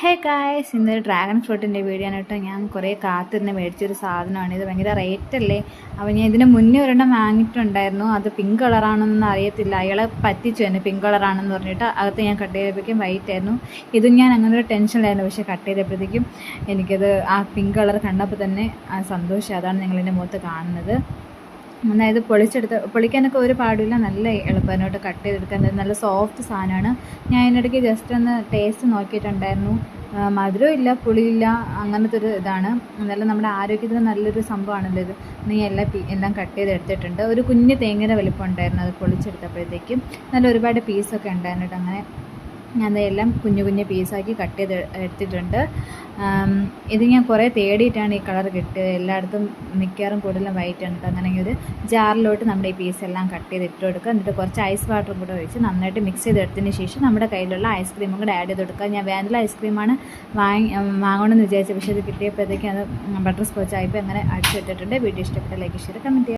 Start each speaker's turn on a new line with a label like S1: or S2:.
S1: Hey guys, ഇന്നൊരു dragon ഫ്രൂട്ടിൻ്റെ video ആണ് കേട്ടോ. ഞാൻ കുറേ കാത്തിരുന്ന് മേടിച്ചൊരു സാധനമാണ്. ഇത് ഭയങ്കര റേറ്റ് അല്ലേ. അപ്പോൾ ഞാൻ ഇതിന് മുന്നേ ഒരെണ്ണം വാങ്ങിയിട്ടുണ്ടായിരുന്നു. അത് പിങ്ക് കളറാണെന്നൊന്നും അറിയത്തില്ല. അയാളെ പറ്റിച്ചു തന്നെ പിങ്ക് കളറാണെന്ന് പറഞ്ഞിട്ട്. അകത്ത് ഞാൻ കട്ട് ചെയ്തപ്പോഴേക്കും വൈറ്റ് ആയിരുന്നു. ഇതും ഞാൻ അങ്ങനെ ഒരു ടെൻഷനിലായിരുന്നു. പക്ഷേ കട്ട് ചെയ്തപ്പോഴത്തേക്കും എനിക്കത് ആ പിങ്ക് കളർ കണ്ടപ്പോൾ തന്നെ സന്തോഷം. അതാണ് നിങ്ങളെൻ്റെ മുഖത്ത് കാണുന്നത്. അതായത് പൊളിക്കാനൊക്കെ ഒരു പാടില്ല, നല്ല എളുപ്പമായിട്ട് കട്ട് ചെയ്തെടുക്കാൻ. നല്ല സോഫ്റ്റ് സാധനമാണ്. ഞാൻ അതിനിടയ്ക്ക് ജസ്റ്റ് ഒന്ന് ടേസ്റ്റ് നോക്കിയിട്ടുണ്ടായിരുന്നു. മധുരവും ഇല്ല, പുളിയില്ല, അങ്ങനത്തെ ഒരു ഇതാണ്. എന്നാലും നമ്മുടെ ആരോഗ്യത്തിന് നല്ലൊരു സംഭവമാണല്ലോ ഇത്. നീ എല്ലാം കട്ട് ചെയ്തെടുത്തിട്ടുണ്ട്. ഒരു കുഞ്ഞ് തേങ്ങയുടെ വലിപ്പം ഉണ്ടായിരുന്നു അത് പൊളിച്ചെടുത്തപ്പോഴത്തേക്കും. നല്ല ഒരുപാട് പീസൊക്കെ ഉണ്ടായിരുന്നു. അങ്ങനെ ഞാൻ എല്ലാം കുഞ്ഞു കുഞ്ഞു പീസാക്കി കട്ട് ചെയ്ത് എടുത്തിട്ടുണ്ട്. ഇത് ഞാൻ കുറേ തേടിയിട്ടാണ് ഈ കളർ കിട്ടിയത്. എല്ലായിടത്തും മിക്കവാറും കൂടുതലും വൈറ്റ് ആണ്. അങ്ങനെ ഒരു ജാറിലോട്ട് നമ്മുടെ ഈ പീസെല്ലാം കട്ട് ചെയ്ത് ഇട്ട് കൊടുക്കുക. എന്നിട്ട് കുറച്ച് ഐസ് വാട്ടറും കൂടെ ഒഴിച്ച് നന്നായിട്ട് മിക്സ് ചെയ്തെടുത്തതിന് ശേഷം നമ്മുടെ കയ്യിലുള്ള ഐസ്ക്രീമും കൂടെ ആഡ് ചെയ്ത് കൊടുക്കുക. ഞാൻ വാനില ഐസ്ക്രീമാണ് വാങ്ങണമെന്ന് വിചാരിച്ചത്. പക്ഷേ ഇത് കിട്ടിയപ്പോഴത്തേക്കും അത് ബട്ടർ സ്കോച്ച് ആയിപ്പോൾ അങ്ങനെ അടിച്ചെടുത്തിട്ടുണ്ട്. വീഡിയോ ഇഷ്ടപ്പെട്ട ലൈക്ക് ഷെയർ കമൻറ്റ് ചെയ്യുക.